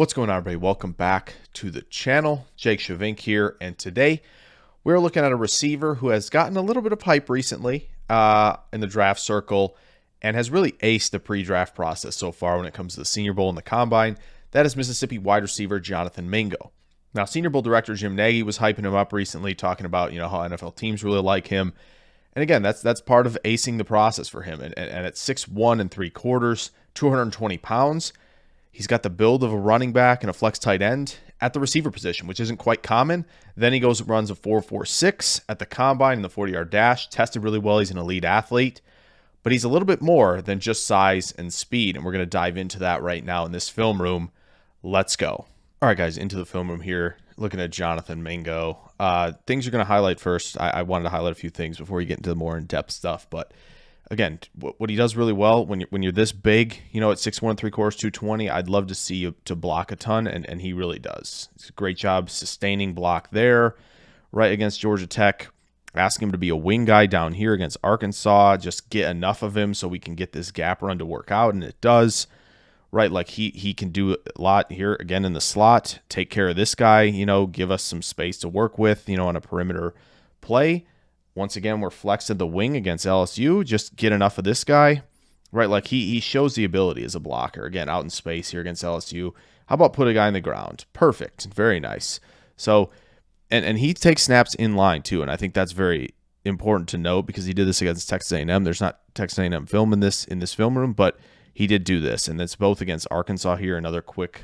What's going on, everybody? Welcome back to the channel. Jake Shavink here, and today we're looking at a receiver who has gotten a little bit of hype recently in the draft circle and has really aced the pre-draft process so far when it comes to the Senior Bowl and the Combine. That is Mississippi wide receiver Jonathan Mingo. Now, Senior Bowl director Jim Nagy was hyping him up recently, talking about how NFL teams really like him. And again, that's part of acing the process for him. And at 6'1 3/4, 220 pounds, he's got the build of a running back and a flex tight end at the receiver position, which isn't quite common. Then he goes and runs a 4.46 at the combine in the 40-yard dash. Tested really well. He's an elite athlete. But he's a little bit more than just size and speed, and we're going to dive into that right now in this film room. Let's go. All right, guys, into the film room here, looking at Jonathan Mingo. Things you're going to highlight first. I wanted to highlight a few things before we get into the more in-depth stuff, but again, what he does really well when you're this big, at 6'1 3/4, 220, I'd love to see you to block a ton, and he really does. It's a great job sustaining block there, right against Georgia Tech. Asking him to be a wing guy down here against Arkansas. Just get enough of him so we can get this gap run to work out, and it does. Right, like he can do a lot here again in the slot. Take care of this guy, give us some space to work with, on a perimeter play. Once again, we're flexing the wing against LSU. Just get enough of this guy, right? Like he shows the ability as a blocker. Again, out in space here against LSU. How about put a guy in the ground? Perfect. Very nice. So, and he takes snaps in line too, and I think that's very important to note because he did this against Texas A&M. There's not Texas A&M film in this film room, but he did do this, and it's both against Arkansas here. Another quick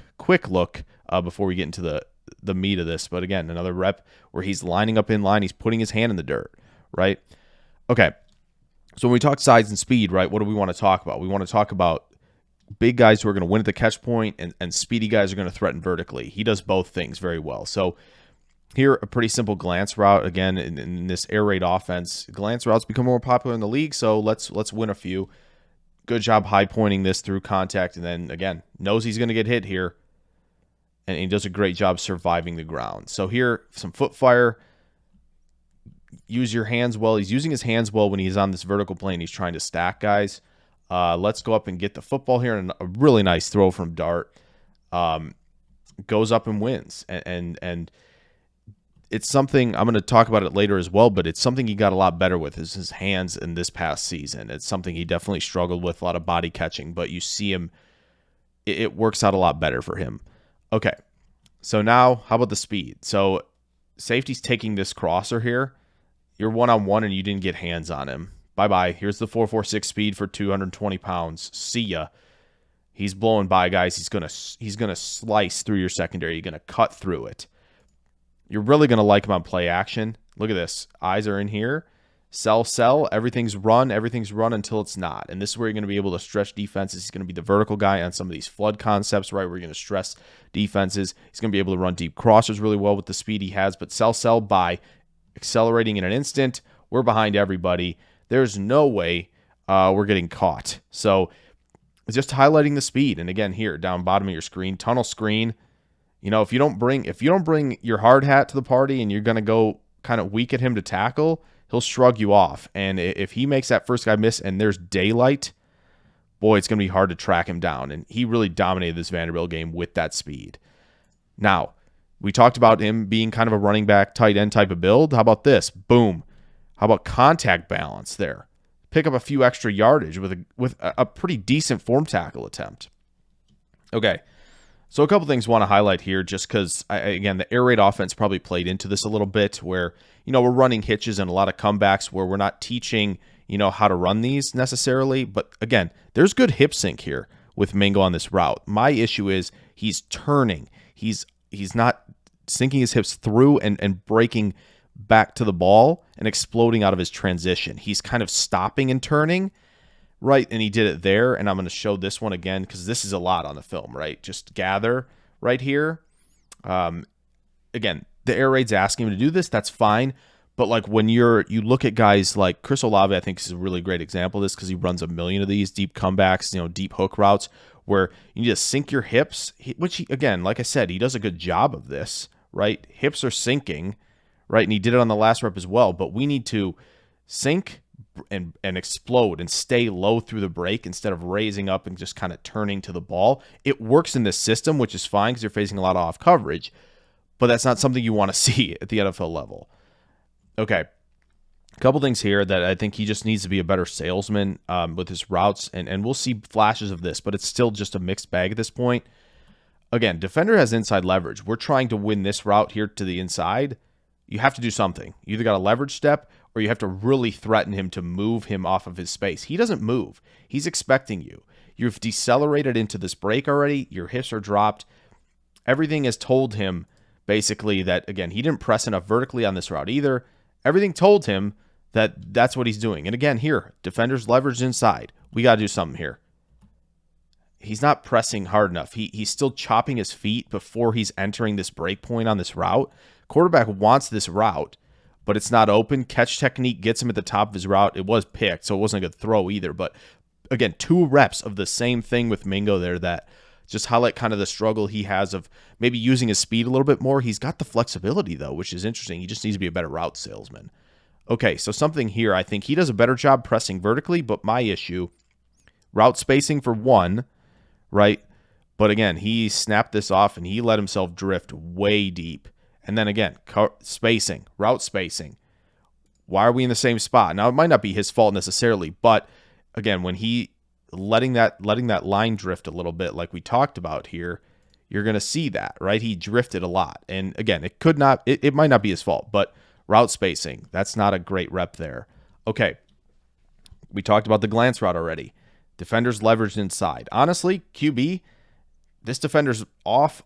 look before we get into the meat of this. But again, another rep where he's lining up in line. He's putting his hand in the dirt. Right? Okay. So when we talk size and speed, right, what do we want to talk about? We want to talk about big guys who are going to win at the catch point and speedy guys are going to threaten vertically. He does both things very well. So here, a pretty simple glance route. Again, in this air raid offense, glance routes become more popular in the league, so let's win a few. Good job high pointing this through contact, and then, again, knows he's going to get hit here, and he does a great job surviving the ground. So here, some foot fire. Use your hands well. He's using his hands well when he's on this vertical plane. He's trying to stack guys. Let's go up and get the football here. And a really nice throw from Dart. Goes up and wins. And it's something, I'm going to talk about it later as well, but it's something he got a lot better with is his hands in this past season. It's something he definitely struggled with, a lot of body catching, but you see him, it works out a lot better for him. Okay, so now how about the speed? So safety's taking this crosser here. You're one-on-one and you didn't get hands on him. Bye-bye. Here's the 4.46 speed for 220 pounds. See ya. He's blowing by guys. He's gonna slice through your secondary. You're gonna cut through it. You're really gonna like him on play action. Look at this. Eyes are in here. Sell. Everything's run until it's not. And this is where you're gonna be able to stretch defenses. He's gonna be the vertical guy on some of these flood concepts, right? Where you're gonna stress defenses. He's gonna be able to run deep crossers really well with the speed he has. But sell, buy. Accelerating in an instant. We're behind everybody. There's no way we're getting caught. So it's just highlighting the speed. And again, here down bottom of your screen, tunnel screen. If you don't bring your hard hat to the party and you're going to go kind of weak at him to tackle, he'll shrug you off. And if he makes that first guy miss and there's daylight, boy, it's going to be hard to track him down. And he really dominated this Vanderbilt game with that speed. Now, we talked about him being kind of a running back, tight end type of build. How about this? Boom. How about contact balance there? Pick up a few extra yardage with a pretty decent form tackle attempt. Okay, so a couple things I want to highlight here just because, again, the air raid offense probably played into this a little bit where, we're running hitches and a lot of comebacks where we're not teaching, how to run these necessarily. But, again, there's good hip sync here with Mingo on this route. My issue is he's turning. He's not sinking his hips through and breaking back to the ball and exploding out of his transition. He's kind of stopping and turning, right? And he did it there. And I'm going to show this one again because this is a lot on the film, right? Just gather right here. Again, the air raid's asking him to do this. That's fine. But like when you look at guys like Chris Olave, I think is a really great example of this because he runs a million of these deep comebacks, deep hook routes where you need to sink your hips, which, again, like I said, he does a good job of this, right? Hips are sinking, right? And he did it on the last rep as well, but we need to sink, and explode and stay low through the break instead of raising up and just kind of turning to the ball. It works in this system, which is fine because you're facing a lot of off coverage, but that's not something you want to see at the NFL level. Okay, a couple things here that I think he just needs to be a better salesman with his routes, and we'll see flashes of this, but it's still just a mixed bag at this point. Again, defender has inside leverage. We're trying to win this route here to the inside. You have to do something. You either got a leverage step or you have to really threaten him to move him off of his space. He doesn't move. He's expecting you. You've decelerated into this break already. Your hips are dropped. Everything has told him basically that, again, he didn't press enough vertically on this route either. Everything told him that that's what he's doing. And again, here, defender's leveraged inside. We got to do something here. He's not pressing hard enough. He's still chopping his feet before he's entering this break point on this route. Quarterback wants this route, but it's not open. Catch technique gets him at the top of his route. It was picked, so it wasn't a good throw either. But again, 2 reps of the same thing with Mingo there that just highlight kind of the struggle he has of maybe using his speed a little bit more. He's got the flexibility, though, which is interesting. He just needs to be a better route salesman. Okay, so something here. I think he does a better job pressing vertically, but my issue, route spacing for one, right? But again, he snapped this off and he let himself drift way deep. And then again, spacing, route spacing. Why are we in the same spot? Now, it might not be his fault necessarily, but again, when he letting that line drift a little bit like we talked about here, you're going to see that, right? He drifted a lot. And again, it might not be his fault, but route spacing, that's not a great rep there. Okay, we talked about the glance route already. Defender's leveraged inside. Honestly, QB, this defender's off,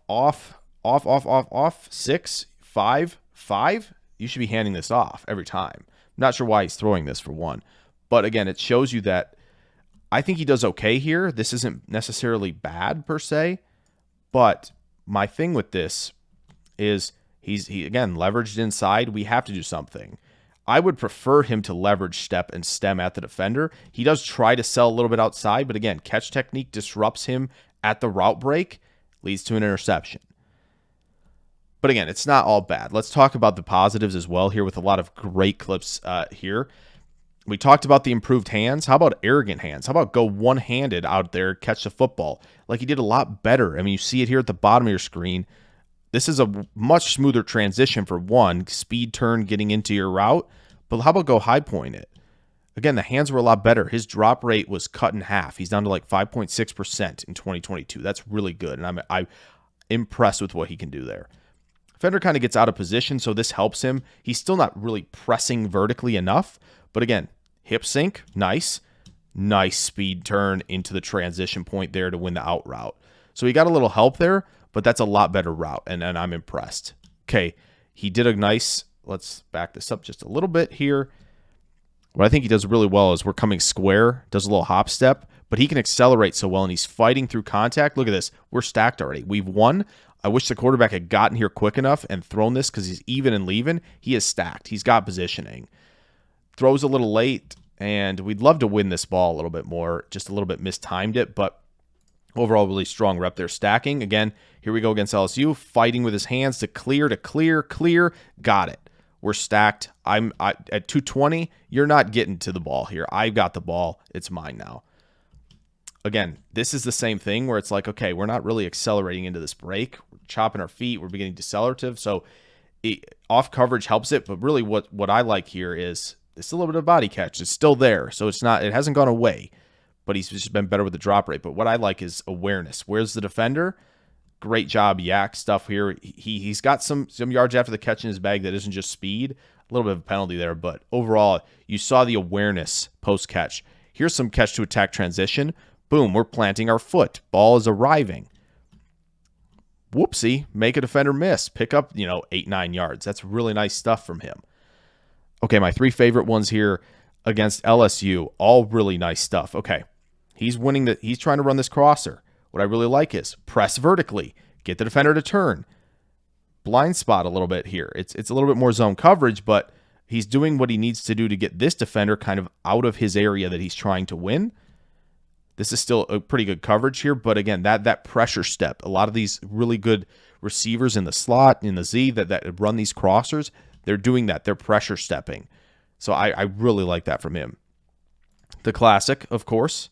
6, 5, 5. You should be handing this off every time. I'm not sure why he's throwing this for one. But again, it shows you that I think he does okay here. This isn't necessarily bad per se. But my thing with this is he again, leveraged inside. We have to do something. I would prefer him to leverage step and stem at the defender. He does try to sell a little bit outside, but again, catch technique disrupts him at the route break, leads to an interception. But again, it's not all bad. Let's talk about the positives as well here with a lot of great clips here. We talked about the improved hands. How about arrogant hands? How about go one-handed out there, catch the football? Like he did a lot better. I mean, you see it here at the bottom of your screen. This is a much smoother transition for one, speed turn getting into your route. But how about go high point it? Again, the hands were a lot better. His drop rate was cut in half. He's down to like 5.6% in 2022. That's really good. And I'm impressed with what he can do there. Fender kind of gets out of position, so this helps him. He's still not really pressing vertically enough. But again, hip sync, nice. Nice speed turn into the transition point there to win the out route. So he got a little help there, but that's a lot better route, and I'm impressed. Okay, he did a nice, let's back this up just a little bit here. What I think he does really well is we're coming square, does a little hop step, but he can accelerate so well, and he's fighting through contact. Look at this. We're stacked already. We've won. I wish the quarterback had gotten here quick enough and thrown this because he's even and leaving. He is stacked. He's got positioning. Throws a little late, and we'd love to win this ball a little bit more. Just a little bit mistimed it, but overall really strong rep there. Stacking. Again, here we go against LSU. Fighting with his hands to clear. Got it. We're stacked. I'm at 220. You're not getting to the ball here. I've got the ball. It's mine now. Again, this is the same thing where it's like, okay, we're not really accelerating into this break. We're chopping our feet. We're beginning decelerative. So off coverage helps it. But really what I like here is it's a little bit of body catch. It's still there. So it hasn't gone away, but he's just been better with the drop rate. But what I like is awareness. Where's the defender? Great job, yak stuff here. He's got some yards after the catch in his bag that isn't just speed. A little bit of a penalty there, but overall, you saw the awareness post-catch. Here's some catch to attack transition. Boom, we're planting our foot. Ball is arriving. Whoopsie, make a defender miss. Pick up, 8, 9 yards. That's really nice stuff from him. Okay, my 3 favorite ones here against LSU, all really nice stuff. Okay, he's winning he's trying to run this crosser. What I really like is press vertically, get the defender to turn. Blind spot a little bit here. It's a little bit more zone coverage, but he's doing what he needs to do to get this defender kind of out of his area that he's trying to win. This is still a pretty good coverage here, but again, that pressure step, a lot of these really good receivers in the slot, in the Z that run these crossers, they're doing that. They're pressure stepping. So I really like that from him. The classic, of course.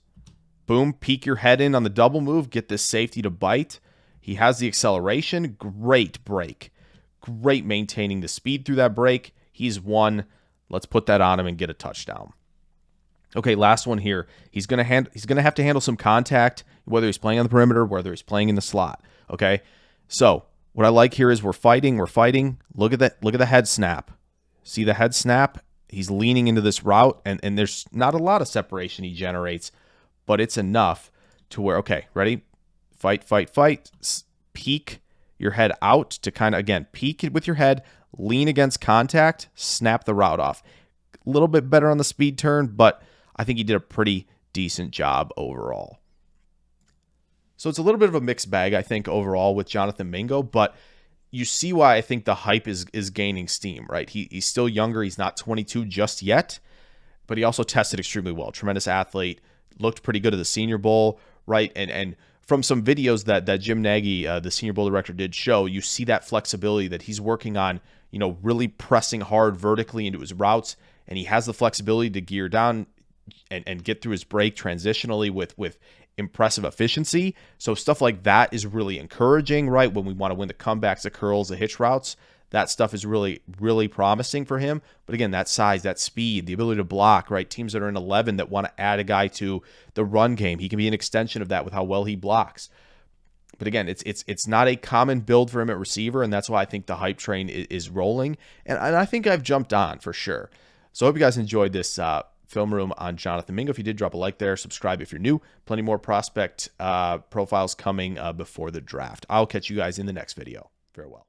Boom, peek your head in on the double move, get this safety to bite. He has the acceleration. Great break. Great maintaining the speed through that break. He's one. Let's put that on him and get a touchdown. Okay, last one here. He's gonna have to handle some contact, whether he's playing on the perimeter, whether he's playing in the slot. Okay, so what I like here is we're fighting. Look at that. Look at the head snap. See the head snap? He's leaning into this route, and there's not a lot of separation he generates, but it's enough to where, okay, ready? Fight. Peek your head out to kind of, again, peek it with your head, lean against contact, snap the route off. A little bit better on the speed turn, but I think he did a pretty decent job overall. So it's a little bit of a mixed bag, I think, overall with Jonathan Mingo, but you see why I think the hype is gaining steam, right? He's still younger. He's not 22 just yet, but he also tested extremely well. Tremendous athlete, looked pretty good at the Senior Bowl, right? And from some videos that Jim Nagy, the Senior Bowl director, did show, you see that flexibility that he's working on, really pressing hard vertically into his routes, and he has the flexibility to gear down and get through his break transitionally with impressive efficiency. So stuff like that is really encouraging, right? When we want to win the comebacks, the curls, the hitch routes, that stuff is really, really promising for him. But again, that size, that speed, the ability to block, right? Teams that are in 11 that want to add a guy to the run game, he can be an extension of that with how well he blocks. But again, it's not a common build for him at receiver, and that's why I think the hype train is rolling. And I think I've jumped on for sure. So I hope you guys enjoyed this film room on Jonathan Mingo. If you did, drop a like there. Subscribe if you're new. Plenty more prospect profiles coming before the draft. I'll catch you guys in the next video. Farewell.